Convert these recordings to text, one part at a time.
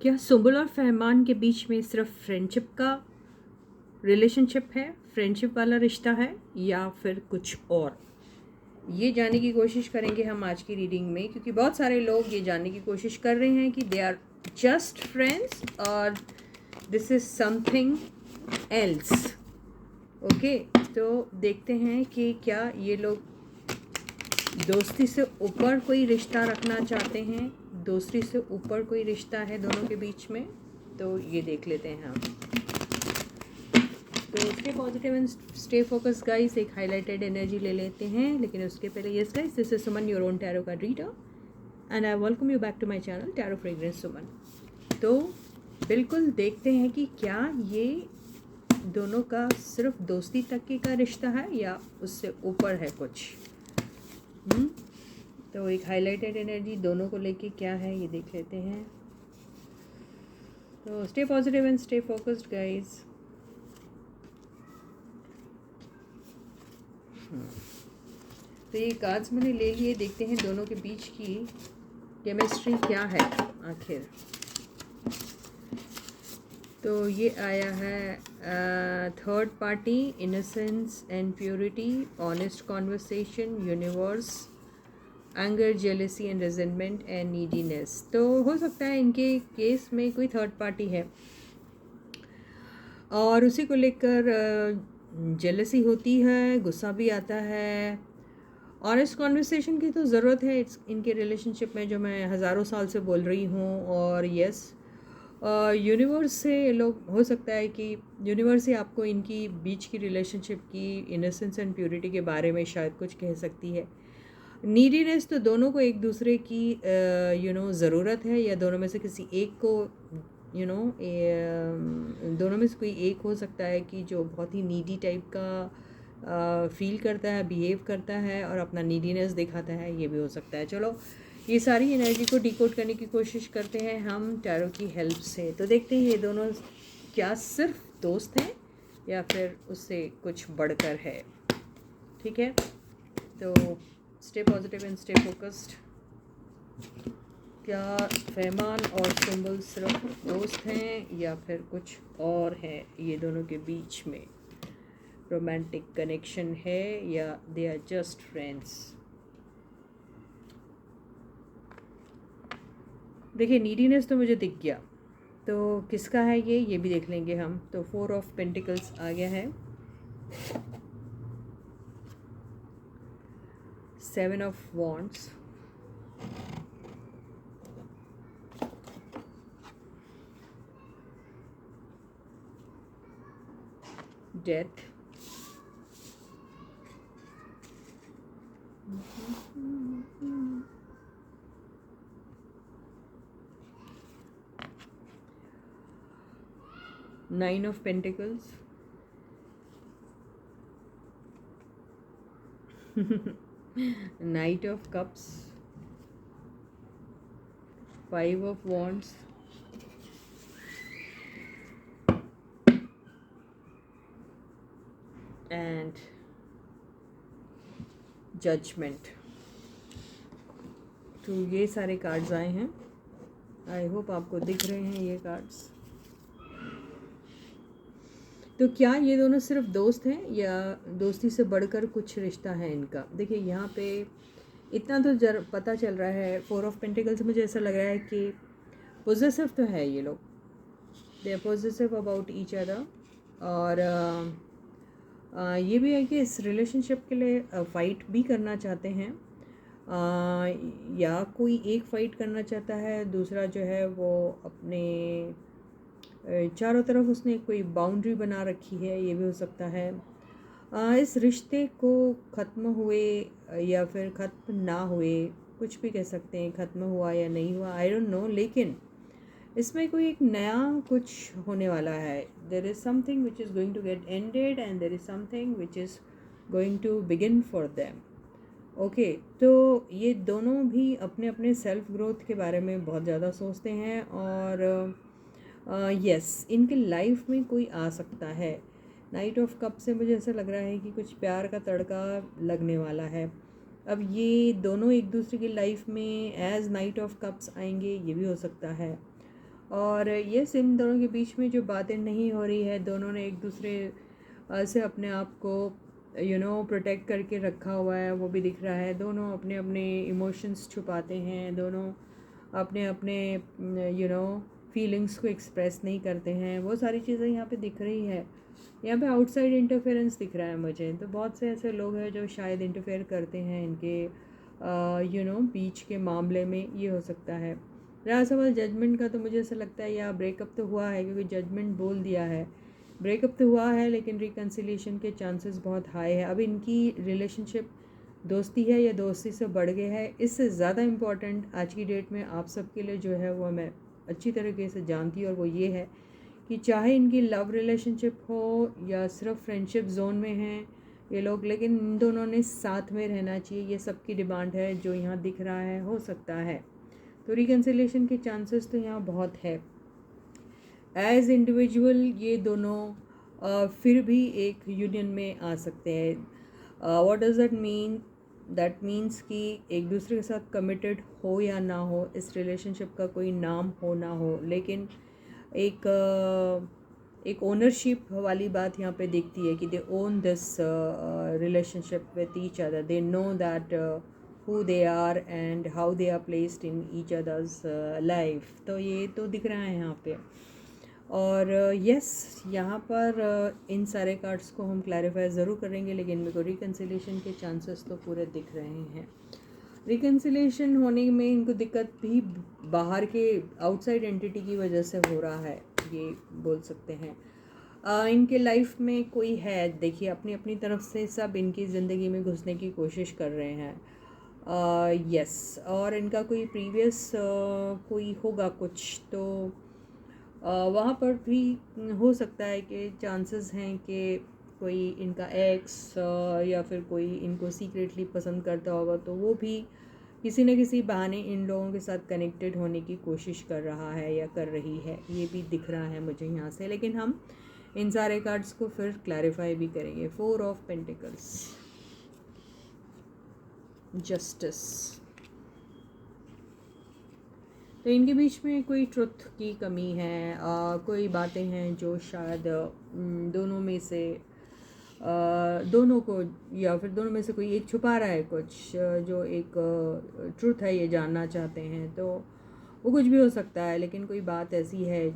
क्या सुंबुल और फहमान के बीच में सिर्फ फ्रेंडशिप का रिलेशनशिप है, फ्रेंडशिप वाला रिश्ता है, या फिर कुछ और? ये जानने की कोशिश करेंगे हम आज की रीडिंग में, क्योंकि बहुत सारे लोग ये जानने की कोशिश कर रहे हैं कि दे आर जस्ट फ्रेंड्स और this is something else. Okay, तो देखते हैं कि क्या ये लोग दोस्ती से ऊपर कोई रिश्ता रखना चाहते हैं, दोस्ती से ऊपर कोई रिश्ता है दोनों के बीच में। तो ये देख लेते हैं हम। तो stay positive and stay focus guys. एक हाईलाइटेड एनर्जी ले लेते हैं, लेकिन उसके पहले yes guys, this is Suman, your own tarot card reader, and I welcome you back to my channel tarot fragrance Suman. तो बिल्कुल देखते हैं कि क्या ये दोनों का सिर्फ दोस्ती तक की का रिश्ता है या उससे ऊपर है कुछ। तो एक हाईलाइटेड एनर्जी दोनों को लेके क्या है ये देख लेते हैं। तो stay positive and stay focused guys. तो ये कार्ड्स मैंने ले लिए, देखते हैं दोनों के बीच की केमिस्ट्री क्या है आखिर। तो ये आया है third party, innocence and purity, honest conversation, universe, anger, jealousy and रेजेंटमेंट and neediness. तो हो सकता है इनके केस में कोई थर्ड पार्टी है और उसी को लेकर जेलेसी होती है, गुस्सा भी आता है। ऑनेस्ट कॉन्वर्सेशन की तो ज़रूरत है इनके रिलेशनशिप में, जो मैं हज़ारों साल से बोल रही हूँ। और यस, यूनिवर्स से लोग, हो सकता है कि यूनिवर्स ही आपको इनकी बीच की रिलेशनशिप की इनोसेंस एंड प्योरिटी के बारे में शायद कुछ कह सकती है। नीडीनेस तो दोनों को एक दूसरे की ज़रूरत है, या दोनों में से किसी एक को दोनों में से कोई एक हो सकता है कि जो बहुत ही नीडी टाइप का फील करता है, बिहेव करता है और अपना नीडीनेस दिखाता है, ये भी हो सकता है। चलो, ये सारी एनर्जी को डिकोड करने की कोशिश करते हैं हम टैरो की हेल्प से। तो देखते हैं ये दोनों क्या सिर्फ दोस्त हैं या फिर उससे कुछ बढ़कर है। ठीक है, तो stay positive and stay focused. क्या फहमान और सुंबुल सिर्फ दोस्त हैं या फिर कुछ और है ये दोनों के बीच में? रोमांटिक कनेक्शन है या दे आर जस्ट फ्रेंड्स? देखिए, नीडीनेस तो मुझे दिख गया, तो किसका है ये भी देख लेंगे हम। तो 4 ऑफ पेंटिकल्स आ गया है, 7 of wands, death, nine of pentacles, knight of cups, 5 of wands, and judgment. तो ये सारे कार्ड्स आए हैं, आई होप आपको दिख रहे हैं ये कार्ड्स। तो क्या ये दोनों सिर्फ दोस्त हैं या दोस्ती से बढ़कर कुछ रिश्ता है इनका? देखिए, यहाँ पे इतना तो पता चल रहा है, 4 ऑफ पेंटिकल से मुझे ऐसा लग रहा है कि पॉजिटिव तो है ये लोग, they are positive about each other. और ये भी है कि इस रिलेशनशिप के लिए फ़ाइट भी करना चाहते हैं, या कोई एक फ़ाइट करना चाहता है, दूसरा जो है वो अपने चारों तरफ उसने कोई बाउंड्री बना रखी है, ये भी हो सकता है। इस रिश्ते को ख़त्म हुए या फिर ख़त्म ना हुए, कुछ भी कह सकते हैं, ख़त्म हुआ या नहीं हुआ, आई डोंट नो, लेकिन इसमें कोई एक नया कुछ होने वाला है। There is something which is going to get ended and there is something which is going to begin for them. Okay, तो ये दोनों भी अपने अपने सेल्फ ग्रोथ के बारे में बहुत ज़्यादा सोचते हैं, और यस, इनके लाइफ में कोई आ सकता है। नाइट ऑफ कप से मुझे ऐसा लग रहा है कि कुछ प्यार का तड़का लगने वाला है। अब ये दोनों एक दूसरे की लाइफ में एज नाइट ऑफ कप्स आएंगे, ये भी हो सकता है। और ये इन दोनों के बीच में जो बातें नहीं हो रही है, दोनों ने एक दूसरे से अपने आप को प्रोटेक्ट करके रखा हुआ है, वो भी दिख रहा है। दोनों अपने अपने इमोशंस छुपाते हैं, दोनों अपने अपने फीलिंग्स को एक्सप्रेस नहीं करते हैं, वो सारी चीज़ें यहाँ पे दिख रही है। यहाँ पे आउटसाइड इंटरफेरेंस दिख रहा है मुझे, तो बहुत से ऐसे लोग हैं जो शायद इंटरफेयर करते हैं इनके बीच के मामले में, ये हो सकता है। रहा सवाल जजमेंट का, तो मुझे ऐसा लगता है या ब्रेकअप तो हुआ है, क्योंकि जजमेंट बोल दिया है। ब्रेकअप तो हुआ है लेकिन रिकन्सिलिएशन के चांसेस बहुत हाई है। अब इनकी रिलेशनशिप दोस्ती है या दोस्ती से बढ़ गए है, इससे ज़्यादा इम्पॉर्टेंट आज की डेट में आप सबके लिए जो है वो मैं अच्छी तरीके से जानती हूँ, और वो ये है कि चाहे इनकी लव रिलेशनशिप हो या सिर्फ फ्रेंडशिप जोन में हैं ये लोग, लेकिन इन दोनों ने साथ में रहना चाहिए, ये सबकी डिमांड है जो यहाँ दिख रहा है। हो सकता है तो रिकन्सिलिएशन के चांसेस तो यहाँ बहुत है। एज इंडिविजुअल ये दोनों फिर भी एक यूनियन में आ सकते हैं। What does that mean? That means कि एक दूसरे के साथ कमिटेड हो या ना हो, इस रिलेशनशिप का कोई नाम हो ना हो, लेकिन एक ओनरशिप वाली बात यहाँ पे दिखती है कि they own this relationship with each other, they know that who they are and how they are placed in each other's life। तो ये तो दिख रहा है यहाँ पे। और यस यहाँ पर इन सारे कार्ड्स को हम क्लैरिफाई ज़रूर करेंगे, लेकिन मेरे को रिकन्सिलेशन के चांसेस तो पूरे दिख रहे हैं। रिकन्सिलेशन होने में इनको दिक्कत भी बाहर के आउटसाइड एंटिटी की वजह से हो रहा है, ये बोल सकते हैं। इनके लाइफ में कोई है, देखिए अपनी अपनी तरफ से सब इनकी ज़िंदगी में घुसने की कोशिश कर रहे हैं। यस और इनका कोई प्रीवियस कोई होगा कुछ, तो वहाँ पर भी हो सकता है कि चांसेस हैं कि कोई इनका एक्स या फिर कोई इनको सीक्रेटली पसंद करता होगा, तो वो भी किसी न किसी बहाने इन लोगों के साथ कनेक्टेड होने की कोशिश कर रहा है या कर रही है, ये भी दिख रहा है मुझे यहाँ से। लेकिन हम इन सारे कार्ड्स को फिर क्लैरिफाई भी करेंगे। 4 ऑफ पेंटिकल्स, जस्टिस, तो इनके बीच में कोई ट्रुथ की कमी है, कोई बातें हैं जो शायद दोनों में से दोनों को या फिर दोनों में से कोई एक छुपा रहा है कुछ, जो एक ट्रुथ है ये जानना चाहते हैं, तो वो कुछ भी हो सकता है। लेकिन कोई बात ऐसी है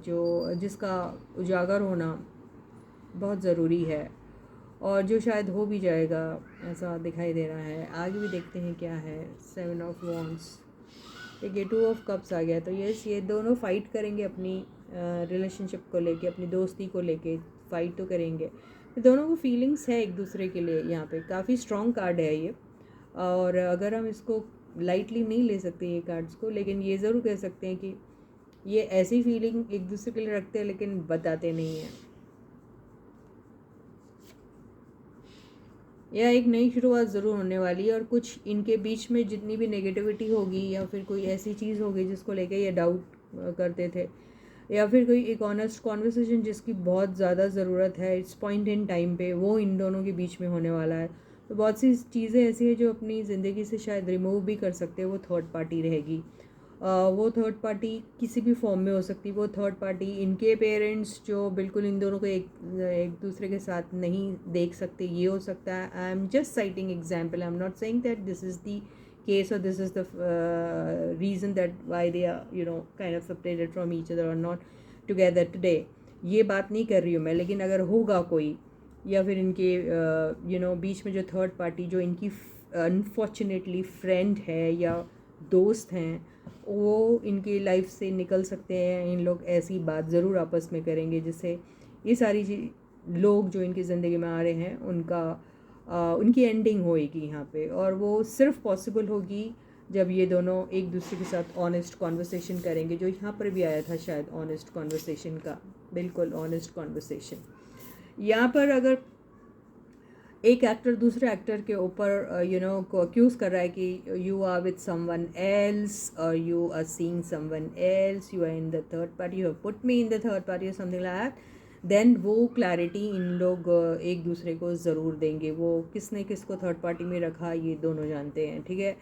जिसका उजागर होना बहुत ज़रूरी है और जो शायद हो भी जाएगा ऐसा दिखाई दे रहा है। आगे भी देखते हैं क्या है। 7 ऑफ वॉन्ड्स, देखिए 2 ऑफ कप्स आ गया, तो ये दोनों फाइट करेंगे अपनी रिलेशनशिप को लेके, अपनी दोस्ती को लेके फाइट तो करेंगे। दोनों को फीलिंग्स है एक दूसरे के लिए, यहाँ पे काफ़ी स्ट्रॉन्ग कार्ड है ये, और अगर हम इसको लाइटली नहीं ले सकते ये कार्ड्स को, लेकिन ये ज़रूर कह सकते हैं कि ये ऐसी फीलिंग एक दूसरे के लिए रखते हैं लेकिन बताते नहीं हैं। यह एक नई शुरुआत ज़रूर होने वाली है, और कुछ इनके बीच में जितनी भी नेगेटिविटी होगी या फिर कोई ऐसी चीज़ होगी जिसको लेके ये डाउट करते थे, या फिर कोई एक ऑनेस्ट कॉन्वर्सेशन जिसकी बहुत ज़्यादा ज़रूरत है इस पॉइंट इन टाइम पे, वो इन दोनों के बीच में होने वाला है। तो बहुत सी चीज़ें ऐसी है जो अपनी ज़िंदगी से शायद रिमूव भी कर सकते हैं, वो थर्ड पार्टी रहेगी। वो थर्ड पार्टी किसी भी फॉर्म में हो सकती है। वो थर्ड पार्टी इनके पेरेंट्स जो बिल्कुल इन दोनों को एक दूसरे के साथ नहीं देख सकते, ये हो सकता है। I am just citing example, I am not saying that this is the case or this is the reason that why they are kind of separated from each other or not together today, ये बात नहीं कर रही हूँ मैं। लेकिन अगर होगा कोई या फिर इनके बीच में जो थर्ड पार्टी जो इनकी अनफॉर्चुनेटली फ्रेंड है या दोस्त हैं, वो इनकी लाइफ से निकल सकते हैं। इन लोग ऐसी बात ज़रूर आपस में करेंगे जिससे ये सारी लोग जो इनकी ज़िंदगी में आ रहे हैं उनकी एंडिंग होएगी यहाँ पे, और वो सिर्फ पॉसिबल होगी जब ये दोनों एक दूसरे के साथ ऑनेस्ट कॉन्वर्सेशन करेंगे, जो यहाँ पर भी आया था शायद ऑनेस्ट कॉन्वर्सेशन का, बिल्कुल ऑनेस्ट कॉन्वर्सेशन। यहाँ पर अगर एक एक्टर दूसरे एक्टर के ऊपर को अक्यूज़ कर रहा है कि you are with someone else और you are seeing someone else, you are in the third party, you have put me in the third party और समथिंग लाइक दैट, देन वो क्लैरिटी इन लोग एक दूसरे को ज़रूर देंगे। वो किसने किसको थर्ड पार्टी में रखा ये दोनों जानते हैं, ठीक है।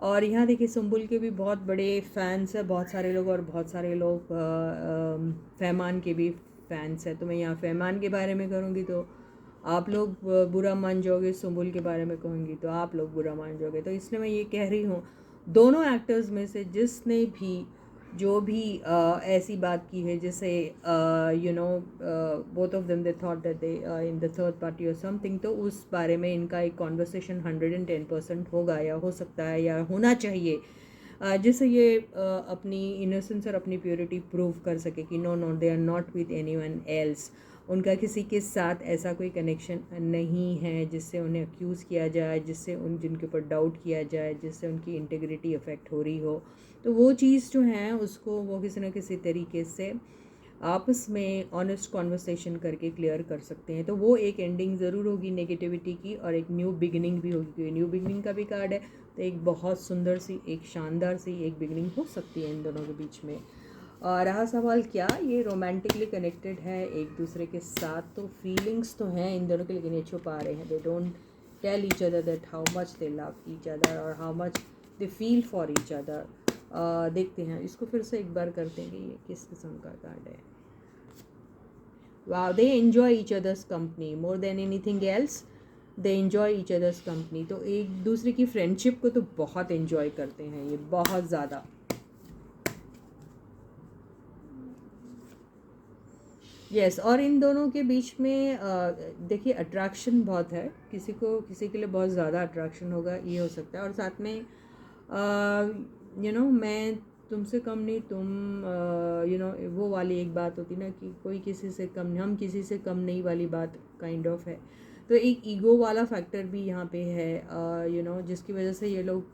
और यहाँ देखिए सुम्बुल के भी बहुत बड़े फैंस हैं, बहुत सारे लोग, और बहुत सारे लोग फैमान के भी फैंस हैं। तो मैं यहाँ फैमान के बारे में करूँगी तो आप लोग बुरा मान जाओगे, सुम्बुल के बारे में कहूँगी तो आप लोग बुरा मान जाओगे। तो इसलिए मैं ये कह रही हूँ, दोनों एक्टर्स में से जिसने भी जो भी ऐसी बात की है जिसे both of them they thought that they in the third party और समथिंग, तो उस बारे में इनका एक कॉन्वर्सेशन 110% होगा, या हो सकता है, या होना चाहिए, जिससे ये अपनी इनोसेंस और अपनी प्योरिटी प्रूव कर सके कि no no, they are not with anyone else. उनका किसी के साथ ऐसा कोई कनेक्शन नहीं है जिससे उन्हें अक्यूज़ किया जाए, जिससे जिनके ऊपर डाउट किया जाए, जिससे उनकी इंटीग्रिटी अफेक्ट हो रही हो। तो वो चीज़ जो है उसको वो किसी न किसी तरीके से आपस में ऑनेस्ट कॉन्वर्सेशन करके क्लियर कर सकते हैं। तो वो एक एंडिंग ज़रूर होगी नेगेटिविटी की, और एक न्यू बिगिनिंग भी होगी, क्योंकि न्यू बिगिनिंग का भी कार्ड है। तो एक बहुत सुंदर सी, एक शानदार सी एक बिगिनिंग हो सकती है इन दोनों के बीच में। और रहा सवाल क्या ये रोमांटिकली कनेक्टेड है एक दूसरे के साथ, तो फीलिंग्स तो हैं इन दोनों के, लेकिन ये छुपा रहे हैं। They don't tell each other that how much they love each other और how much they feel for each other. देखते हैं इसको फिर से एक बार करते हैं कि ये किस किस्म का कार्ड है। वाह, they enjoy each others company more than anything else, they enjoy each others company. तो एक दूसरे की फ्रेंडशिप को तो बहुत एन्जॉय करते हैं ये, बहुत ज़्यादा। यस, और इन दोनों के बीच में देखिए अट्रैक्शन बहुत है, किसी को किसी के लिए बहुत ज़्यादा अट्रैक्शन होगा, ये हो सकता है। और साथ में मैं तुमसे कम नहीं, तुम वो वाली एक बात होती ना कि कोई किसी से कम, हम किसी से कम नहीं वाली बात काइंड ऑफ है। तो एक ईगो वाला फैक्टर भी यहाँ पे है, जिसकी वजह से ये लोग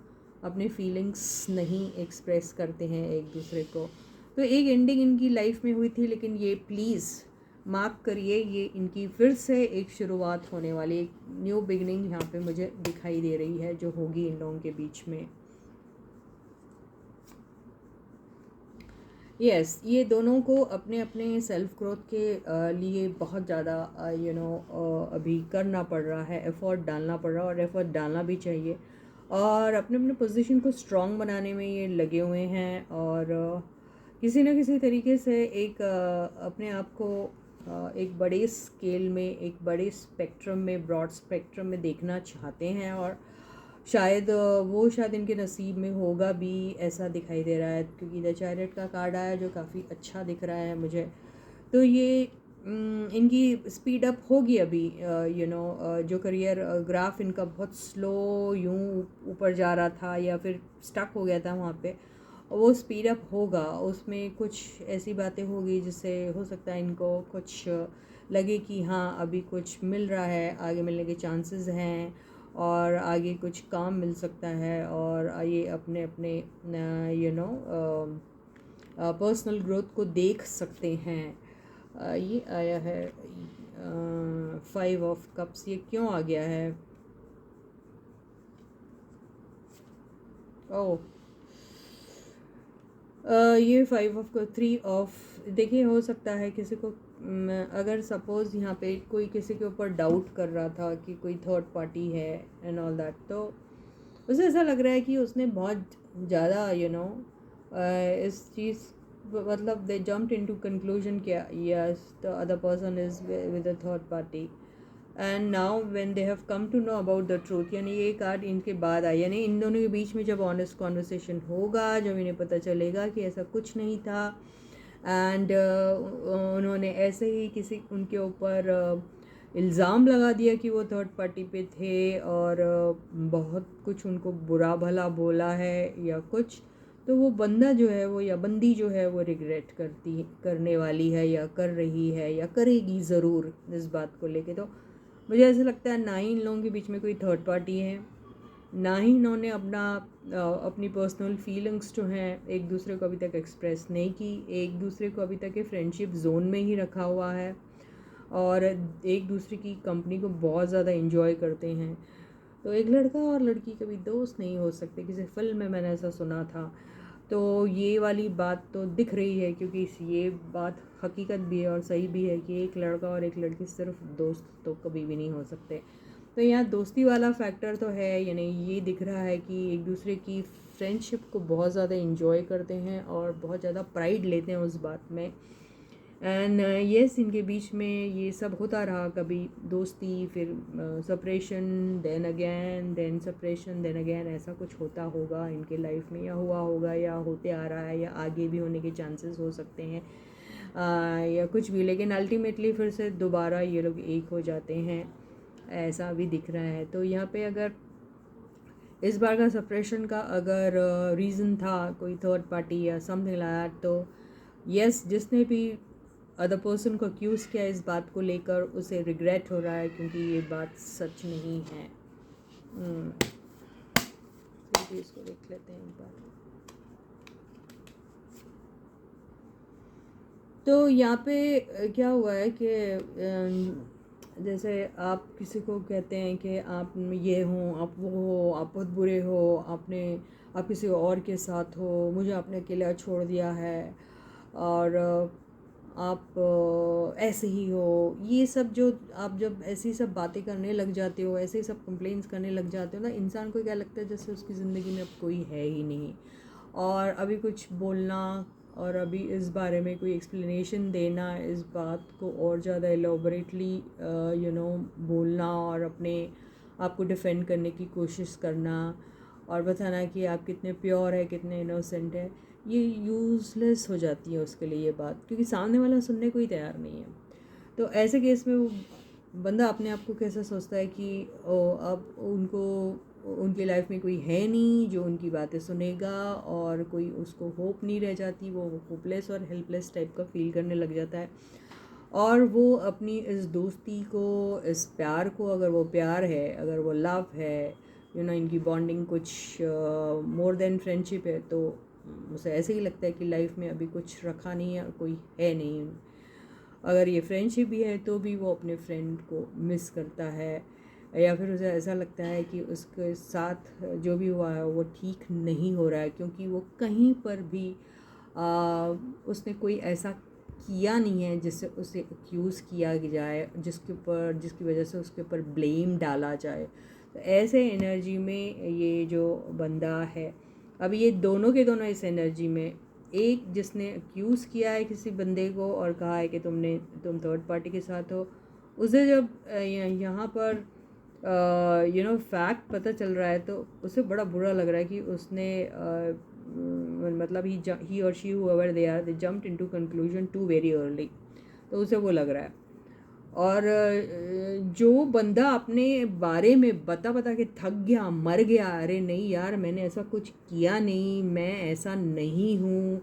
अपने फीलिंग्स नहीं एक्सप्रेस करते हैं एक दूसरे को। तो एक एंडिंग इनकी लाइफ में हुई थी, लेकिन ये प्लीज़ मार्क करिए, ये इनकी फिर से एक शुरुआत होने वाली, एक न्यू बिगनिंग यहाँ पे मुझे दिखाई दे रही है जो होगी इन लोगों के बीच में। यस, ये दोनों को अपने अपने सेल्फ ग्रोथ के लिए बहुत ज़्यादा अभी करना पड़ रहा है, एफ़र्ट डालना पड़ रहा है, और एफ़र्ट डालना भी चाहिए। और अपने अपने पोजीशन को स्ट्रॉन्ग बनाने में ये लगे हुए हैं, और किसी न किसी तरीके से एक अपने आप को एक बड़े स्केल में, एक बड़े स्पेक्ट्रम में, ब्रॉड स्पेक्ट्रम में देखना चाहते हैं। और शायद वो शायद इनके नसीब में होगा भी, ऐसा दिखाई दे रहा है, क्योंकि द चैरियट का कार्ड आया जो काफ़ी अच्छा दिख रहा है मुझे। तो ये इनकी स्पीड अप होगी अभी, जो करियर ग्राफ इनका बहुत स्लो यूं ऊपर जा रहा था या फिर स्टक हो गया था वहाँ पे, वो स्पीड अप होगा। उसमें कुछ ऐसी बातें होगी जिससे हो सकता है इनको कुछ लगे कि हाँ अभी कुछ मिल रहा है, आगे मिलने के चांसेस हैं, और आगे कुछ काम मिल सकता है, और ये अपने अपने पर्सनल ग्रोथ को देख सकते हैं। ये आया है 5 ऑफ कप्स, ये क्यों आ गया है? ओह, ये 5 ऑफ 3 ऑफ, देखिए हो सकता है किसी को अगर सपोज़ यहाँ पे कोई किसी के ऊपर डाउट कर रहा था कि कोई थर्ड पार्टी है एंड ऑल दैट, तो उसे ऐसा लग रहा है कि उसने बहुत ज़्यादा इस चीज़, मतलब दे जम्प्ड इनटू कंक्लूजन क्या yes the other person is with a third party, and now when they have come to know about the truth, यानी ये कार्ड इनके बाद आया, यानी इन दोनों के बीच में जब ऑनेस्ट कॉन्वर्सेशन होगा, जब इन्हें पता चलेगा कि ऐसा कुछ नहीं था, एंड उन्होंने ऐसे ही किसी उनके ऊपर इल्ज़ाम लगा दिया कि वो थर्ड पार्टी पे थे, और बहुत कुछ उनको बुरा भला बोला है या कुछ, तो वो बंदा जो है वो, या बंदी जो है वो रिग्रेट करने वाली है, या कर रही है, या करेगी ज़रूर इस बात को लेके। तो मुझे ऐसा लगता है ना ही इन लोगों के बीच में कोई थर्ड पार्टी है, ना ही इन्होंने अपनी पर्सनल फीलिंग्स जो हैं एक दूसरे को अभी तक एक्सप्रेस नहीं की, एक दूसरे को अभी तक के फ्रेंडशिप जोन में ही रखा हुआ है, और एक दूसरे की कंपनी को बहुत ज़्यादा एंजॉय करते हैं। तो एक लड़का और लड़की कभी दोस्त नहीं हो सकते, किसी फिल्म में मैंने ऐसा सुना था। तो ये वाली बात तो दिख रही है, क्योंकि ये बात हकीकत भी है और सही भी है कि एक लड़का और एक लड़की सिर्फ दोस्त तो कभी भी नहीं हो सकते। तो यहाँ दोस्ती वाला फैक्टर तो है, यानी ये दिख रहा है कि एक दूसरे की फ्रेंडशिप को बहुत ज़्यादा इन्जॉय करते हैं और बहुत ज़्यादा प्राइड लेते हैं उस बात में। एंड येस, इनके बीच में ये सब होता रहा, कभी दोस्ती, फिर separation, then separation, then again, ऐसा कुछ होता होगा इनके लाइफ में, या हुआ होगा, या होते आ रहा है, या आगे भी होने के चांसेस हो सकते हैं, या कुछ भी। लेकिन अल्टीमेटली फिर से दोबारा ये लोग एक हो जाते हैं, ऐसा भी दिख रहा है। तो यहाँ पे अगर इस बार का सेपरेशन का अगर रीज़न था कोई थर्ड पार्टी या समथिंग लाइक दैट, तो यस, जिसने भी अदर पर्सन को एक्यूज़ किया इस बात को लेकर, उसे रिग्रेट हो रहा है, क्योंकि ये बात सच नहीं है। फिर भी इसको देख लेते हैं एक बार। तो यहाँ पे क्या हुआ है कि जैसे आप किसी को कहते हैं कि आप ये हो, आप वो हो, आप बहुत बुरे हो, आप किसी और के साथ हो, मुझे आपने अकेला छोड़ दिया है, और आप ऐसे ही हो, ये सब जो आप जब ऐसी सब बातें करने लग जाते हो, ऐसे ही सब कंप्लेंट्स करने लग जाते हो ना, इंसान को क्या लगता है जैसे उसकी ज़िंदगी में अब कोई है ही नहीं, और अभी कुछ बोलना और अभी इस बारे में कोई एक्सप्लेनेशन देना, इस बात को और ज़्यादा एलोबरेटली बोलना और अपने आप को डिफेंड करने की कोशिश करना और बताना कि आप कितने प्योर है, कितने इनोसेंट है, ये यूज़लेस हो जाती है उसके लिए ये बात, क्योंकि सामने वाला सुनने को ही तैयार नहीं है। तो ऐसे केस में वो बंदा अपने आप को कैसे सोचता है कि अब उनकी लाइफ में कोई है नहीं जो उनकी बातें सुनेगा, और कोई उसको होप नहीं रह जाती, वो होपलेस और हेल्पलेस टाइप का फील करने लग जाता है। और वो अपनी इस दोस्ती को, इस प्यार को, अगर वो प्यार है, अगर वो लव है, इनकी बॉन्डिंग कुछ मोर देन फ्रेंडशिप है, तो उसे ऐसे ही लगता है कि लाइफ में अभी कुछ रखा नहीं है, कोई है नहीं। अगर ये फ्रेंडशिप भी है तो भी वो अपने फ्रेंड को मिस करता है, या फिर उसे ऐसा लगता है कि उसके साथ जो भी हुआ है वो ठीक नहीं हो रहा है, क्योंकि वो कहीं पर भी उसने कोई ऐसा किया नहीं है जिससे उसे एक्यूज़ किया जाए, जिसकी वजह से उसके ऊपर ब्लेम डाला जाए। तो ऐसे एनर्जी में ये जो बंदा है, अभी ये दोनों के दोनों इस एनर्जी में, एक जिसने एक्यूज़ किया है किसी बंदे को और कहा है कि तुम थर्ड पार्टी के साथ हो, उसे जब यहाँ पर फैक्ट पता चल रहा है तो उसे बड़ा बुरा लग रहा है कि उसने मतलब ही और she whoever they jumped into conclusion too very early, तो उसे वो लग रहा है। और जो बंदा अपने बारे में बता के थक गया, मर गया, अरे नहीं यार मैंने ऐसा कुछ किया नहीं, मैं ऐसा नहीं हूँ,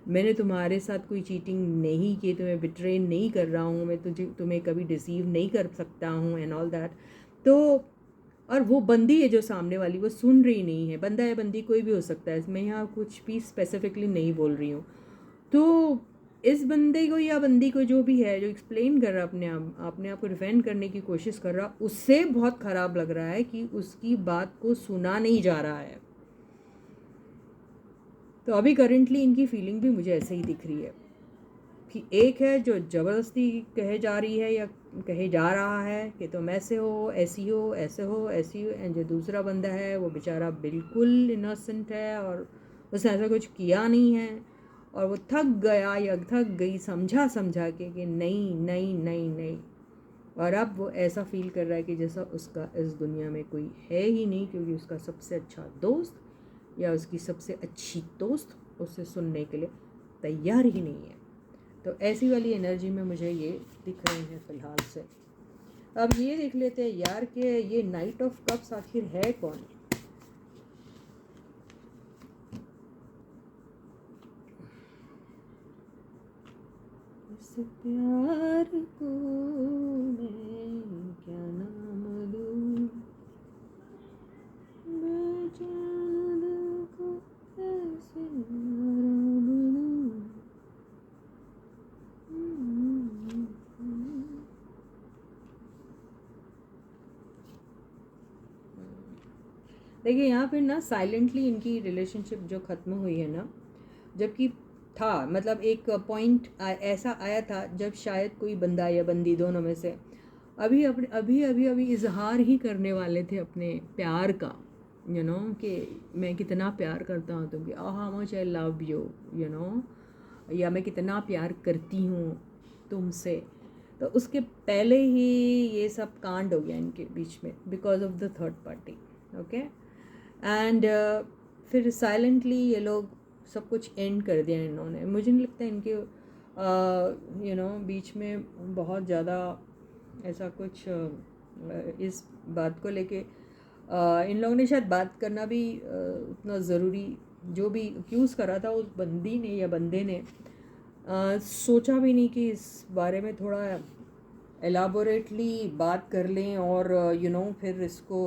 मैंने तुम्हारे साथ कोई चीटिंग नहीं की, तुम्हें बिट्रे नहीं कर रहा हूँ, मैं तुम्हें कभी डिसीव नहीं कर सकता हूँ एंड ऑल दैट। तो और वो बंदी है जो सामने वाली, वो सुन रही नहीं है, बंदा या बंदी कोई भी हो सकता है, मैं यहाँ कुछ भी स्पेसिफिकली नहीं बोल रही हूँ। तो इस बंदे को या बंदी को जो भी है, जो एक्सप्लेन कर रहा है, अपने आप को डिफेंड करने की कोशिश कर रहा, उससे बहुत ख़राब लग रहा है कि उसकी बात को सुना नहीं जा रहा है। तो अभी करेंटली इनकी फीलिंग भी मुझे ऐसे ही दिख रही है कि एक है जो ज़बरदस्ती कहे जा रही है या कहे जा रहा है कि तुम ऐसे हो, ऐसी हो, ऐसे हो, ऐसी हो, एंड जो दूसरा बंदा है वो बेचारा बिल्कुल इनोसेंट है और उसने ऐसा कुछ किया नहीं है, और वो थक गया या थक गई समझा के कि नहीं नहीं नहीं नहीं, और अब वो ऐसा फील कर रहा है कि जैसा उसका इस दुनिया में कोई है ही नहीं, क्योंकि उसका सबसे अच्छा दोस्त या उसकी सबसे अच्छी दोस्त उसे सुनने के लिए तैयार ही नहीं है। तो ऐसी वाली एनर्जी में मुझे ये दिख रहे हैं फ़िलहाल से। अब ये देख लेते हैं यार कि ये नाइट ऑफ कप्स आखिर है कौन। इस प्यार को मैं क्या नाम दूँ, बेचैन दिल को कैसे आराम दूँ। देखिए यहाँ पे ना साइलेंटली इनकी रिलेशनशिप जो ख़त्म हुई है ना, जबकि था मतलब एक पॉइंट ऐसा आया था जब शायद कोई बंदा या बंदी दोनों में से अभी इजहार ही करने वाले थे अपने प्यार का, कि मैं कितना प्यार करता हूँ तुमसे, how much I love you, या मैं कितना प्यार करती हूँ तुमसे। तो उसके पहले ही ये सब कांड हो गया इनके बीच में because of the third party. Okay, and फिर साइलेंटली ये लोग सब कुछ एंड कर दिया इन्होंने। मुझे नहीं लगता इनके बीच में बहुत ज़्यादा ऐसा कुछ इस बात को लेके इन लोगों ने शायद बात करना भी उतना ज़रूरी, जो भी एक्यूज़ करा था उस बंदी ने या बंदे ने सोचा भी नहीं कि इस बारे में थोड़ा एलाबोरेटली बात कर लें और फिर इसको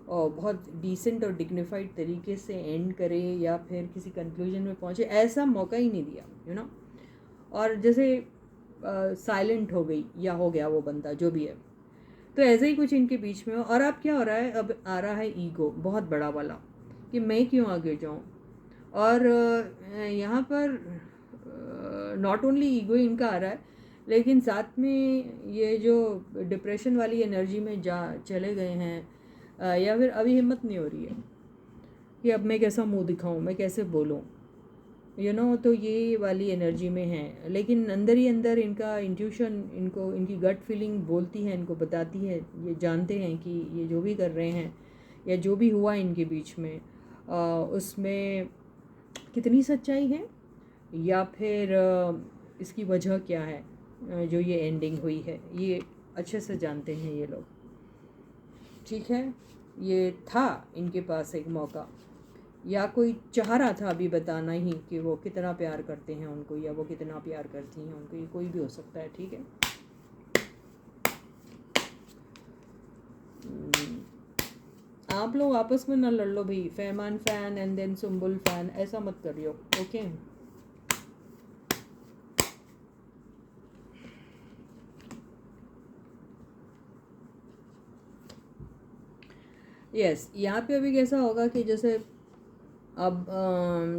बहुत डिसेंट और डिग्निफाइड तरीके से एंड करे या फिर किसी कंक्लूजन में पहुँचे। ऐसा मौका ही नहीं दिया, और जैसे साइलेंट हो गई या हो गया वो बंदा जो भी है। तो ऐसे ही कुछ इनके बीच में। और अब क्या हो रहा है, अब आ रहा है ईगो बहुत बड़ा वाला कि मैं क्यों आगे जाऊँ। और यहाँ पर नॉट ओनली ईगो इनका आ रहा है, लेकिन साथ में ये जो डिप्रेशन वाली एनर्जी में जा चले गए हैं, या फिर अभी हिम्मत नहीं हो रही है कि अब मैं कैसा मुंह दिखाऊं, मैं कैसे बोलूं, तो ये वाली एनर्जी में है। लेकिन अंदर ही अंदर इनका इंट्यूशन, इनकी गट फीलिंग बोलती है, इनको बताती है, ये जानते हैं कि ये जो भी कर रहे हैं या जो भी हुआ इनके बीच में उसमें कितनी सच्चाई है या फिर इसकी वजह क्या है जो ये एंडिंग हुई है, ये अच्छे से जानते हैं ये लोग। ठीक है, ये था इनके पास एक मौका, या कोई चाह रहा था अभी बताना ही कि वो कितना प्यार करते हैं उनको या वो कितना प्यार करती हैं उनको, ये कोई भी हो सकता है। ठीक है, आप लोग आपस में ना लड़ लो भाई, Fahmaan fan and then Sumbul fan, ऐसा मत करियो। ओके, यस, यहाँ पे अभी कैसा होगा कि जैसे अब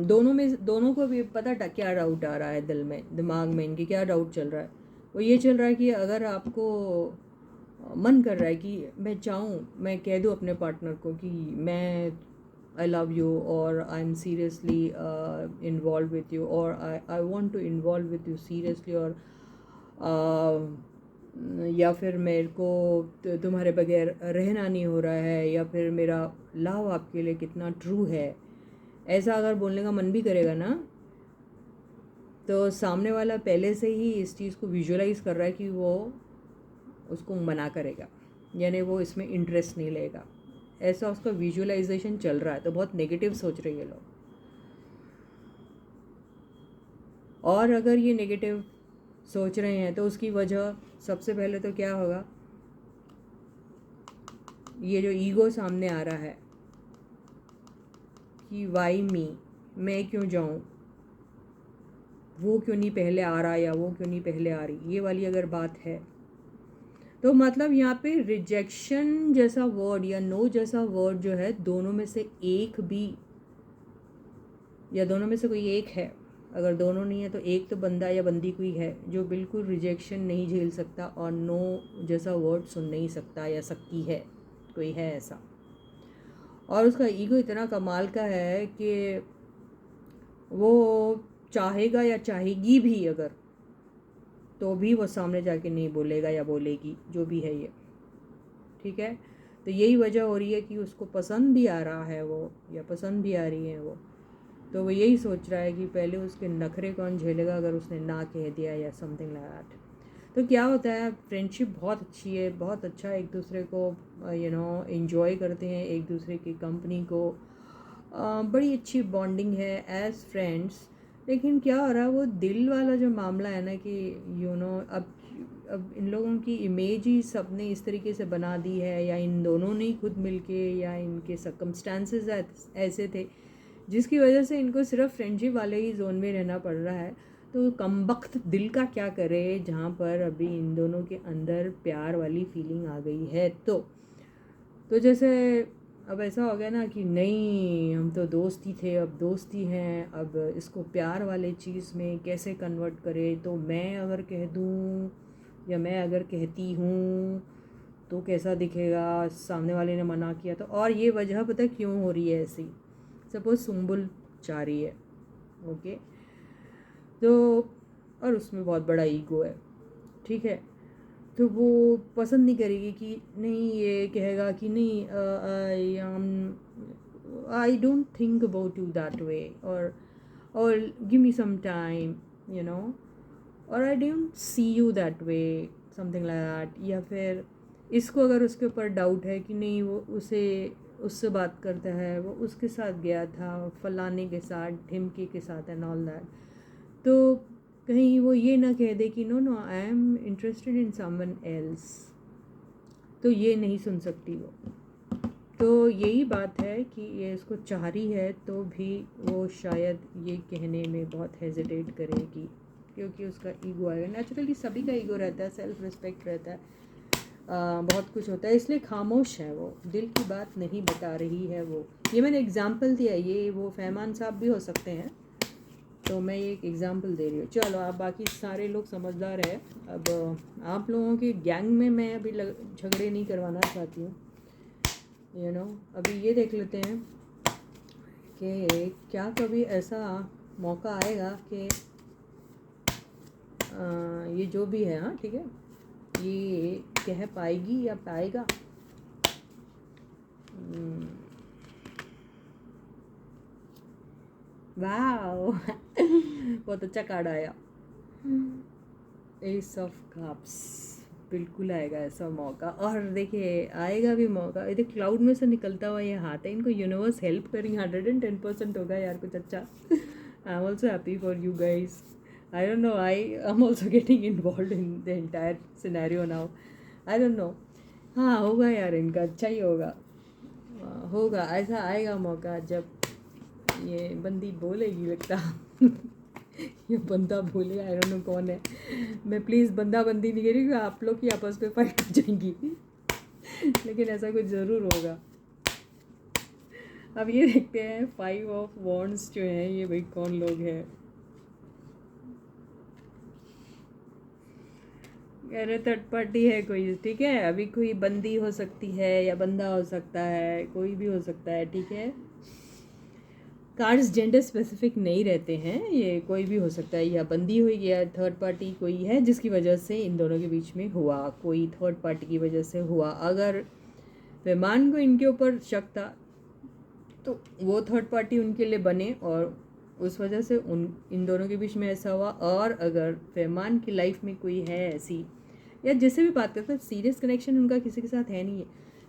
दोनों को भी पता क्या डाउट आ रहा है दिमाग में इनके, क्या डाउट चल रहा है। वो ये चल रहा है कि अगर आपको मन कर रहा है कि मैं चाहूँ, मैं कह दूँ अपने पार्टनर को कि मैं आई लव यू और I am seriously involve with you, और I want to involve with you seriously, और या फिर मेरे को तुम्हारे बगैर रहना नहीं हो रहा है, या फिर मेरा लव आपके लिए कितना ट्रू है, ऐसा अगर बोलने का मन भी करेगा ना, तो सामने वाला पहले से ही इस चीज़ को विजुअलाइज कर रहा है कि वो उसको मना करेगा, यानी वो इसमें इंटरेस्ट नहीं लेगा, ऐसा उसका विजुअलाइजेशन चल रहा है। तो बहुत नेगेटिव सोच रहे हैं लोग। और अगर ये नेगेटिव सोच रहे हैं तो उसकी वजह सबसे पहले तो क्या होगा, ये जो ईगो सामने आ रहा है कि वाई मी, मैं क्यों जाऊं, वो क्यों नहीं पहले आ रहा या वो क्यों नहीं पहले आ रही, ये वाली अगर बात है तो मतलब यहाँ पे रिजेक्शन जैसा वर्ड या नो जैसा वर्ड जो है, दोनों में से एक भी, या दोनों में से कोई एक है, अगर दोनों नहीं है तो एक तो बंदा या बंदी कोई है जो बिल्कुल रिजेक्शन नहीं झेल सकता और नो जैसा वर्ड सुन नहीं सकता या सकती है, कोई है ऐसा। और उसका ईगो इतना कमाल का है कि वो चाहेगा या चाहेगी भी अगर, तो भी वो सामने जाके नहीं बोलेगा या बोलेगी, जो भी है ये। ठीक है, तो यही वजह हो रही है कि उसको पसंद भी आ रहा है वो, या पसंद भी आ रही है वो, तो वो यही सोच रहा है कि पहले उसके नखरे कौन झेलेगा अगर उसने ना कह दिया या समथिंग लाइक दैट। तो क्या होता है, फ्रेंडशिप बहुत अच्छी है, बहुत अच्छा एक दूसरे को एंजॉय करते हैं, एक दूसरे की कंपनी को, बड़ी अच्छी बॉन्डिंग है एज फ्रेंड्स। लेकिन क्या हो रहा है, वो दिल वाला जो मामला है ना कि अब इन लोगों की इमेज ही सब ने इस तरीके से बना दी है, या इन दोनों ने ही खुद मिलके, या इनके सर्कमस्टांसेस ऐसे थे जिसकी वजह से इनको सिर्फ फ्रेंडशिप वाले ही जोन में रहना पड़ रहा है। तो कमबख्त दिल का क्या करे जहाँ पर अभी इन दोनों के अंदर प्यार वाली फीलिंग आ गई है। तो जैसे अब ऐसा हो गया ना कि नहीं, हम तो दोस्त ही थे, अब दोस्त ही हैं, अब इसको प्यार वाले चीज़ में कैसे कन्वर्ट करें। तो मैं अगर कह दूँ या मैं अगर कहती हूँ तो कैसा दिखेगा, सामने वाले ने मना किया तो, और ये वजह पता क्यों हो रही है ऐसी। सपोज सुम्बुल चाह रही है, ओके, तो और उसमें बहुत बड़ा ईगो है, ठीक है, तो वो पसंद नहीं करेगी कि नहीं, ये कहेगा कि नहीं I don't think about you that way, और give me some time, you know, और I don't see you that way, something like that. या फिर इसको अगर उसके ऊपर डाउट है कि नहीं वो उससे बात करता है, वो उसके साथ गया था, फलाने के साथ, ढिमके के साथ एंड ऑल दैट, तो कहीं वो ये ना कह दे कि no no I am interested in someone else, तो ये नहीं सुन सकती वो। तो यही बात है कि ये इसको चाह रही है तो भी वो शायद ये कहने में बहुत हेजिटेट करेगी, क्योंकि उसका ईगो आएगा। नेचुरली सभी का ईगो रहता है, सेल्फ रिस्पेक्ट रहता है, बहुत कुछ होता है, इसलिए खामोश है वो, दिल की बात नहीं बता रही है वो। ये मैंने एग्जाम्पल दिया, ये वो फहमान साहब भी हो सकते हैं, तो मैं ये एक एग्ज़ाम्पल दे रही हूँ। चलो, आप बाकी सारे लोग समझदार है। अब आप लोगों की गैंग में मैं अभी झगड़े नहीं करवाना चाहती हूँ, यू नो। अभी ये देख लेते हैं कि क्या कभी ऐसा मौका आएगा कि ये जो भी है, हाँ ठीक है, ये कह पाएगी या पाएगा। वाओ बहुत अच्छा कार्ड आया, एस ऑफ कप्स। बिल्कुल आएगा ऐसा मौका, और देखिए आएगा भी मौका। ये क्लाउड में से निकलता हुआ ये हाथ है, इनको यूनिवर्स हेल्प करेंगे, 110% होगा यार कुछ अच्छा। I am also happy for you guys. I don't know, I am also getting involve in the entire scenario now, I don't know. हाँ होगा यार, इनका अच्छा ही होगा, होगा ऐसा आएगा मौका जब ये बंदी बोलेगी, लगता ये बंदा बोले, आई डोंट नो कौन है। मैं प्लीज़ बंदा बंदी नहीं कह रही, आप लोग की आपस में फाइट हो जाएंगी लेकिन ऐसा कुछ ज़रूर होगा। अब ये देखते हैं 5 ऑफ वॉन्ड्स जो हैं, ये भाई कौन लोग हैं। अरे थर्ड पार्टी है कोई, ठीक है, अभी कोई बंदी हो सकती है या बंदा हो सकता है, कोई भी हो सकता है, ठीक है। कार्ड्स जेंडर स्पेसिफिक नहीं रहते हैं, ये कोई भी हो सकता है, या बंदी हुई या थर्ड पार्टी कोई है जिसकी वजह से इन दोनों के बीच में हुआ, कोई थर्ड पार्टी की वजह से हुआ। अगर फहमान को इनके ऊपर शक था तो वो थर्ड पार्टी उनके लिए बने और उस वजह से इन दोनों के बीच में ऐसा हुआ। और अगर फहमान की लाइफ में कोई है ऐसी, या जिससे भी बात करता है, सीरियस कनेक्शन उनका किसी के साथ है नहीं है,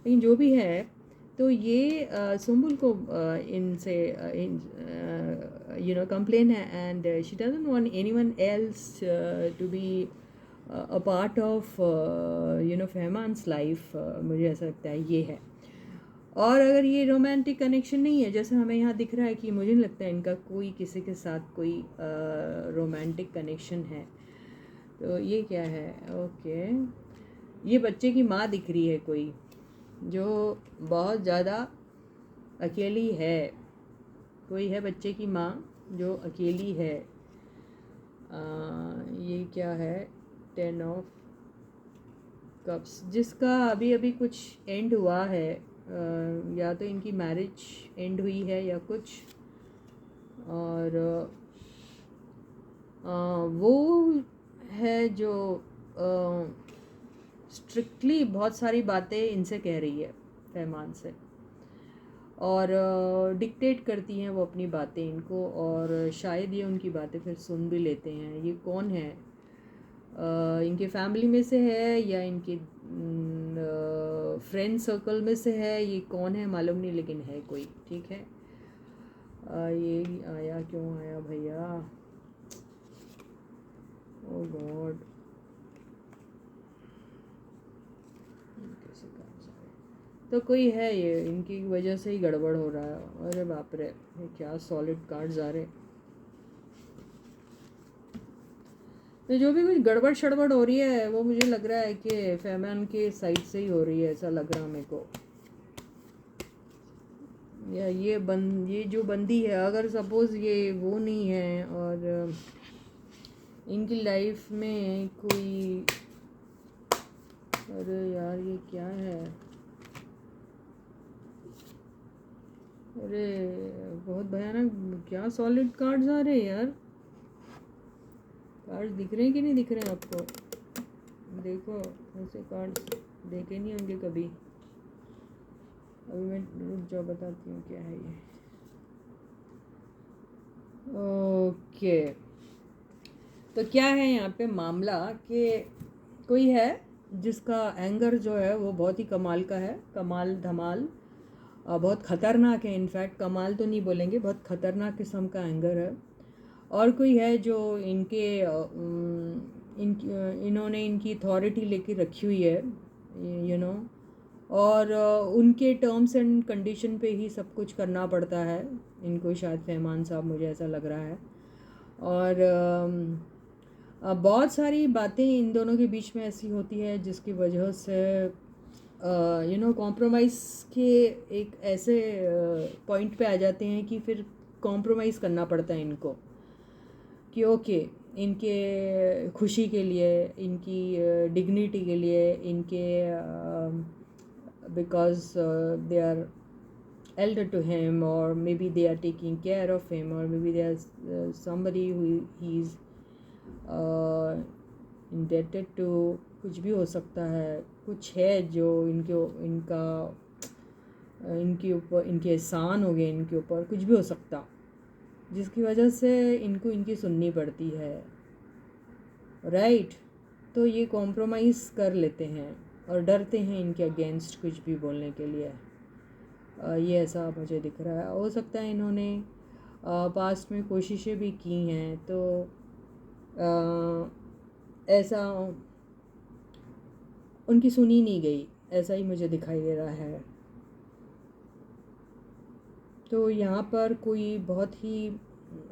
लेकिन जो भी है, तो ये सुम्बुल को इनसे यू नो कंप्लेन है, and she doesn't want anyone else to be a part of you know Fahmaan's life. मुझे ऐसा लगता है ये है। और अगर ये रोमांटिक कनेक्शन नहीं है, जैसे हमें यहाँ दिख रहा है, कि मुझे नहीं लगता है इनका कोई किसी के साथ कोई रोमांटिक कनेक्शन है। तो ये क्या है, ओके, ये बच्चे की माँ दिख रही है कोई, जो बहुत ज़्यादा अकेली है। कोई है बच्चे की माँ जो अकेली है। ये क्या है, 10 ऑफ कप्स, जिसका अभी अभी कुछ एंड हुआ है, या तो इनकी मैरिज एंड हुई है या कुछ, और वो है जो स्ट्रिक्टली बहुत सारी बातें इनसे कह रही है, फहमान से, और डिक्टेट करती हैं वो अपनी बातें इनको, और शायद ये उनकी बातें फिर सुन भी लेते हैं। ये कौन है, इनके फैमिली में से है या इनके फ्रेंड सर्कल में से है, ये कौन है मालूम नहीं, लेकिन है कोई, ठीक है। ये आया, क्यों आया भैया, ओ गॉड, कैसे काम सारे, तो कोई है, ये इनकी वजह से ही गड़बड़ हो रहा है। अरे बाप रे, ये क्या सॉलिड कार्ड्स आ रहे। तो जो भी कुछ गड़बड़ शड़बड़ हो रही है, वो मुझे लग रहा है कि फहमान के साइड से ही हो रही है, ऐसा लग रहा मेरे को। या ये जो बंदी है, अगर सपोज़ ये वो नहीं है और इनकी लाइफ में कोई अरे यार ये क्या है? अरे बहुत भयानक, क्या सॉलिड कार्ड्स आ रहे हैं यार। कार्ड्स दिख रहे हैं कि नहीं दिख रहे हैं आपको? देखो, ऐसे कार्ड्स देखे नहीं होंगे कभी। अभी मैं रुक जाओ, बताती हूँ क्या है ये। ओके, तो क्या है यहाँ पे मामला कि कोई है जिसका एंगर जो है वो बहुत ही कमाल का है, कमाल धमाल, बहुत ख़तरनाक है। इनफैक्ट कमाल तो नहीं बोलेंगे, बहुत ख़तरनाक किस्म का एंगर है। और कोई है जो इन्होंने इनकी अथॉरिटी लेके रखी हुई है, और उनके टर्म्स एंड कंडीशन पे ही सब कुछ करना पड़ता है इनको, शायद फहमान साहब, मुझे ऐसा लग रहा है। और बहुत सारी बातें इन दोनों के बीच में ऐसी होती है जिसकी वजह से कॉम्प्रोमाइज़ के एक ऐसे पॉइंट पे आ जाते हैं कि फिर कॉम्प्रोमाइज़ करना पड़ता है इनको, कि ओके, इनके खुशी के लिए, इनकी डिग्निटी के लिए, इनके because they are elder to him, or maybe they are taking care of him, or maybe there's somebody who he's indebted to, कुछ भी हो सकता है। कुछ है जो इनके ऊपर, इनके एहसान हो गए इनके ऊपर, कुछ भी हो सकता, जिसकी वजह से इनको इनकी सुननी पड़ती है, राइट। तो ये कॉम्प्रोमाइज़ कर लेते हैं और डरते हैं इनके अगेंस्ट कुछ भी बोलने के लिए। ये ऐसा मुझे दिख रहा है। हो सकता है इन्होंने पास्ट में कोशिशें भी की हैं, तो ऐसा उनकी सुनी नहीं गई, ऐसा ही मुझे दिखाई दे रहा है। तो यहाँ पर कोई बहुत ही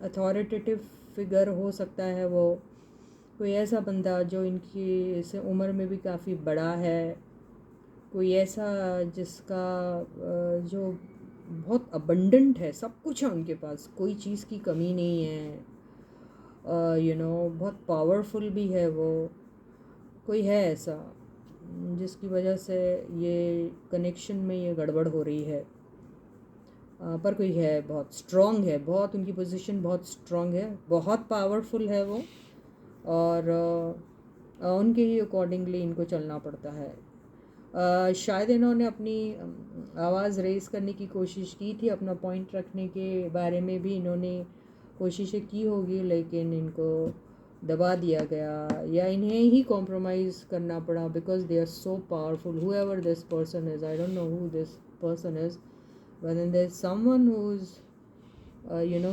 अथॉरिटेटिव फिगर हो सकता है, वो कोई ऐसा बंदा जो इनकी से उम्र में भी काफ़ी बड़ा है, कोई ऐसा जिसका जो बहुत अबंडेंट है, सब कुछ है उनके पास, कोई चीज़ की कमी नहीं है, बहुत पावरफुल भी है वो। कोई है ऐसा जिसकी वजह से ये कनेक्शन में ये गड़बड़ हो रही है। पर कोई है, बहुत स्ट्रॉन्ग है, बहुत उनकी पोजीशन बहुत स्ट्रॉन्ग है, बहुत पावरफुल है वो, और उनके ही अकॉर्डिंगली इनको चलना पड़ता है। शायद इन्होंने अपनी आवाज़ रेज़ करने की कोशिश की थी, अपना पॉइंट रखने के बारे में भी इन्होंने कोशिशें की होगी, लेकिन इनको दबा दिया गया या इन्हें ही कॉम्प्रोमाइज़ करना पड़ा, because they are so powerful, whoever this person is, I don't know who this person is, but then there's someone who's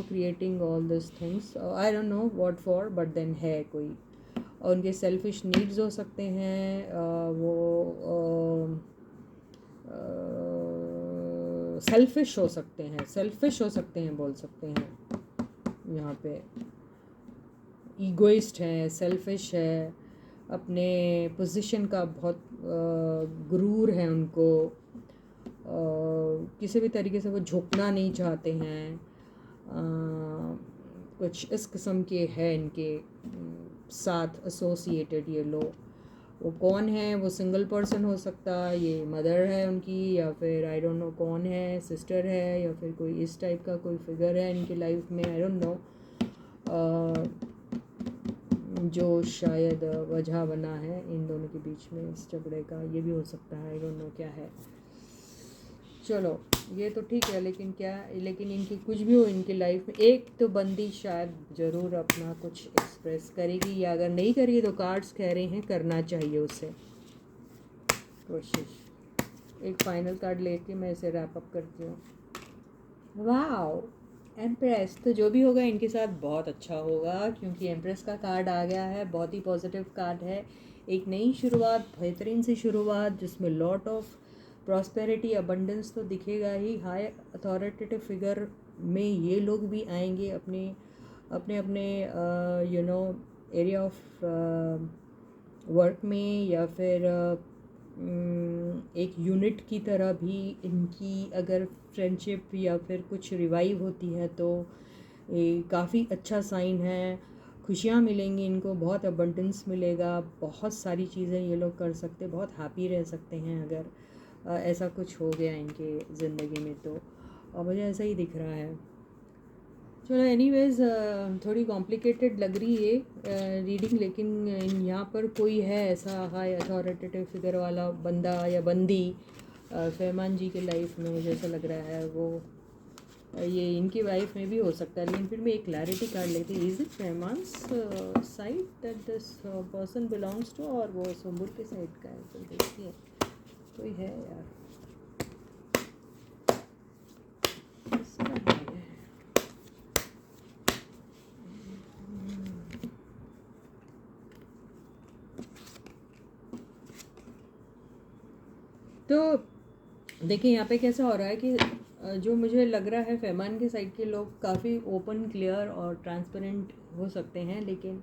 creating all these things, I don't know what for, but then है कोई, और उनके selfish needs हो सकते हैं, वो selfish हो सकते हैं, बोल सकते हैं यहाँ पे। ईगोइस्ट है, सेल्फिश है, अपने पोजीशन का बहुत गुरूर है उनको, किसी भी तरीके से वो झुकना नहीं चाहते हैं, कुछ इस किस्म के है इनके साथ एसोसिएटेड ये लोग। वो कौन है, वो सिंगल पर्सन हो सकता, ये मदर है उनकी, या फिर आई डोंट नो कौन है, सिस्टर है, या फिर कोई इस टाइप का कोई फिगर है इनकी लाइफ में, आई डोंट नो, जो शायद वजह बना है इन दोनों के बीच में इस झगड़े का। ये भी हो सकता है, आई डोंट नो क्या है। चलो ये तो ठीक है, लेकिन इनकी कुछ भी हो इनकी लाइफ में, एक तो बंदी शायद ज़रूर अपना कुछ एक्सप्रेस करेगी, या अगर नहीं करेगी तो कार्ड्स कह रहे हैं करना चाहिए उसे कोशिश। एक फाइनल कार्ड लेके मैं इसे रैप अप करती हूँ। Wow, empress. तो जो भी होगा इनके साथ बहुत अच्छा होगा, क्योंकि एम्प्रेस का कार्ड आ गया है, बहुत ही पॉजिटिव कार्ड है। एक नई शुरुआत, बेहतरीन सी शुरुआत, जिसमें लॉट ऑफ प्रॉस्पेरिटी, अबंडेंस तो दिखेगा ही। हाई अथॉरिटेटिव फिगर में ये लोग भी आएंगे अपने एरिया ऑफ वर्क में, या फिर एक यूनिट की तरह भी इनकी अगर फ्रेंडशिप या फिर कुछ रिवाइव होती है तो ये काफ़ी अच्छा साइन है। खुशियाँ मिलेंगी इनको, बहुत अबंडेंस मिलेगा, बहुत सारी चीज़ें ये लोग कर सकते, बहुत हैप्पी रह सकते हैं अगर ऐसा कुछ हो गया इनके ज़िंदगी में तो। और मुझे ऐसा ही दिख रहा है। चलो एनीवेज़, थोड़ी कॉम्प्लिकेटेड लग रही है रीडिंग, लेकिन यहाँ पर कोई है ऐसा हाई अथॉरिटेटिव फिगर वाला बंदा या बंदी फरमान जी के लाइफ में, मुझे ऐसा लग रहा है। वो ये इनकी वाइफ में भी हो सकता है, लेकिन फिर मैं एक क्लैरिटी कार्ड लेती। Is it Farman's side that this person belongs to, और वो सुंबुल के साइड का है? तो देखिए कोई है यार, इसका है। तो देखिए यहाँ पे कैसा हो रहा है कि जो मुझे लग रहा है फरमान के साइड के लोग काफ़ी ओपन, क्लियर और ट्रांसपेरेंट हो सकते हैं, लेकिन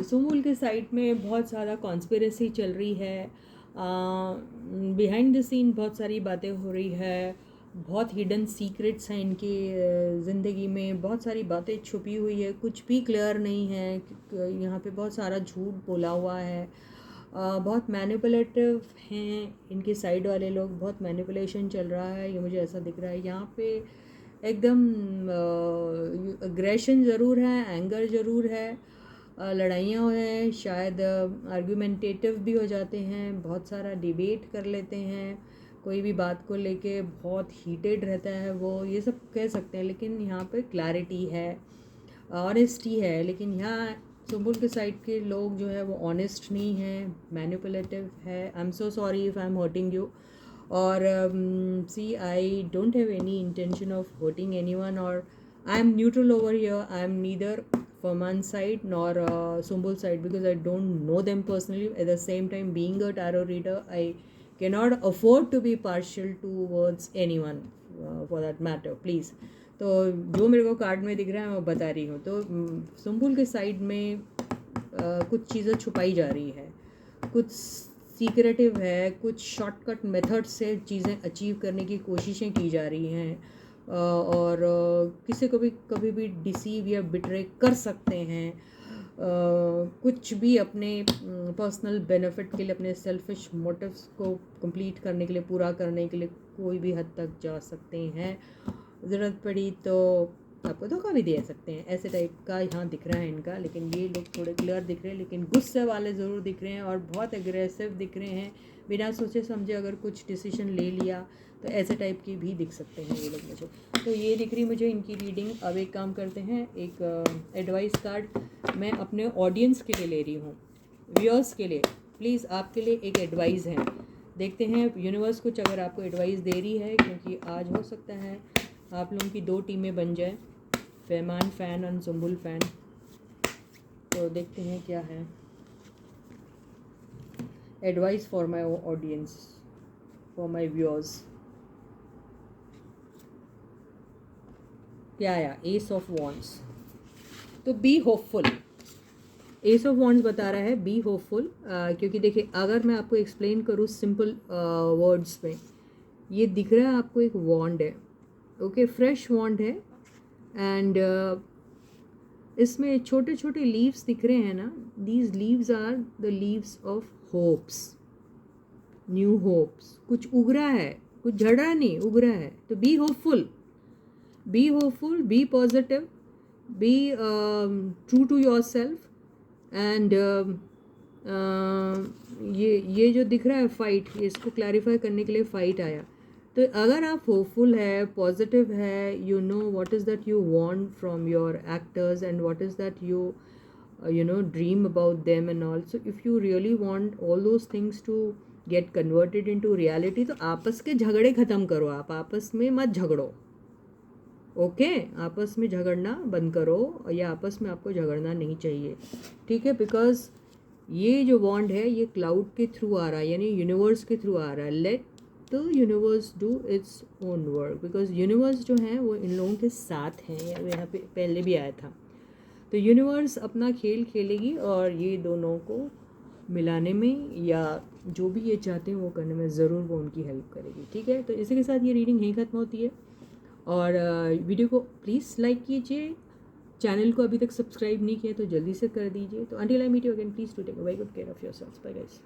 सुमुल के साइड में बहुत ज़्यादा कॉन्स्पिरेसी चल रही है। बिहाइंड द सीन बहुत सारी बातें हो रही है, बहुत हिडन सीक्रेट्स हैं इनकी ज़िंदगी में, बहुत सारी बातें छुपी हुई है, कुछ भी क्लियर नहीं है। यहाँ पे बहुत सारा झूठ बोला हुआ है, बहुत मैनिपुलेटिव हैं इनके साइड वाले लोग, बहुत मैनिपुलेशन चल रहा है, ये मुझे ऐसा दिख रहा है। यहाँ पे एकदम अग्रेशन ज़रूर है, एंगर ज़रूर है, लड़ाइयाँ हैं, शायद आर्गुमेंटेटिव भी हो जाते हैं, बहुत सारा डिबेट कर लेते हैं, कोई भी बात को लेके बहुत हीटेड रहता है वो, ये सब कह सकते हैं। लेकिन यहाँ पे क्लैरिटी है, ऑनेस्टी है, लेकिन यहाँ सुंबुल के साइड के लोग जो है वो ऑनेस्ट नहीं है, मैनिपुलेटिव है। I am so sorry if I am hurting you, और see I don't have any intention of hurting anyone, और I am neutral over here. I am neither Farman side nor Sumbul side, because I don't know them personally. At the same time, being a tarot reader, I cannot afford to be partial towards anyone for that matter, please. तो जो मेरे को card में दिख रहा है मैं बता रही हूँ। तो सुंबुल के साइड में कुछ चीज़ें छुपाई जा रही है, कुछ सीक्रेटिव है, कुछ शॉर्टकट मेथड से चीज़ें अचीव करने की कोशिशें की जा रही हैं, और किसी को भी कभी भी डिसीव या बिट्रे कर सकते हैं, कुछ भी अपने पर्सनल बेनिफिट के लिए, अपने सेल्फिश मोटिव्स को कंप्लीट करने के लिए, पूरा करने के लिए कोई भी हद तक जा सकते हैं। ज़रूरत पड़ी तो आपको धोखा भी दे सकते हैं, ऐसे टाइप का यहाँ दिख रहा है इनका। लेकिन ये लोग थोड़े क्लियर दिख रहे हैं, लेकिन गुस्से वाले ज़रूर दिख रहे हैं और बहुत एग्रेसिव दिख रहे हैं। बिना सोचे समझे अगर कुछ डिसीजन ले लिया तो ऐसे टाइप की भी दिख सकते हैं ये लोग मुझे। तो ये दिख रही मुझे इनकी रीडिंग। अब एक काम करते हैं, एक एडवाइस कार्ड मैं अपने ऑडियंस के लिए ले रही हूँ, व्यूअर्स के लिए। प्लीज़ आपके लिए एक एडवाइस है, देखते हैं यूनिवर्स कुछ अगर आपको एडवाइस दे रही है, क्योंकि आज हो सकता है आप लोगों की 2 टीमें बन जाए, फरमान फ़ैन और सुंबुल फ़ैन। तो देखते हैं क्या है advice for my audience, for my viewers. क्या आया? Ace of wands. तो be hopeful, ace of wands बता रहा है बी होपफुल, क्योंकि देखिए अगर मैं आपको एक्सप्लेन करूँ सिंपल वर्ड्स में, ये दिख रहा है आपको एक वॉन्ड है, ओके, फ्रेश वॉन्ड है, एंड इसमें छोटे छोटे लीव्स दिख रहे हैं ना, these leaves are the leaves of hopes, new hopes. कुछ उग रहा है, कुछ झड़ रहा नहीं, उग रहा है। तो be hopeful, be hopeful, be positive, be true to yourself, and ये जो दिख रहा है फाइट, इसको क्लैरिफाई करने के लिए फाइट आया। तो अगर आप होपफुल है, पॉजिटिव है, you know what is that you want from your actors and what is that you know dream about them and all, so if you really want all those things to get converted into reality, तो आपस के झगड़े ख़त्म करो, आप आपस में मत झगड़ो, ओके आपस में झगड़ना बंद करो, या आपस में आपको झगड़ना नहीं चाहिए, ठीक है। बिकॉज ये जो बॉन्ड है ये क्लाउड के थ्रू आ रहा है, यानी यूनिवर्स के थ्रू आ रहा है। Let the universe do its own work, because universe जो है वो इन लोगों के साथ हैं, यहाँ पे पहले भी आया था। तो यूनिवर्स अपना खेल खेलेगी और ये दोनों को मिलाने में, या जो भी ये चाहते हैं वो करने में ज़रूर वो उनकी हेल्प करेगी, ठीक है। तो इसी के साथ ये रीडिंग यहीं ख़त्म होती है, और वीडियो को प्लीज़ लाइक कीजिए, चैनल को अभी तक सब्सक्राइब नहीं किया तो जल्दी से कर दीजिए। तो until I meet you again, please do take a very good care of yourself. Bye guys.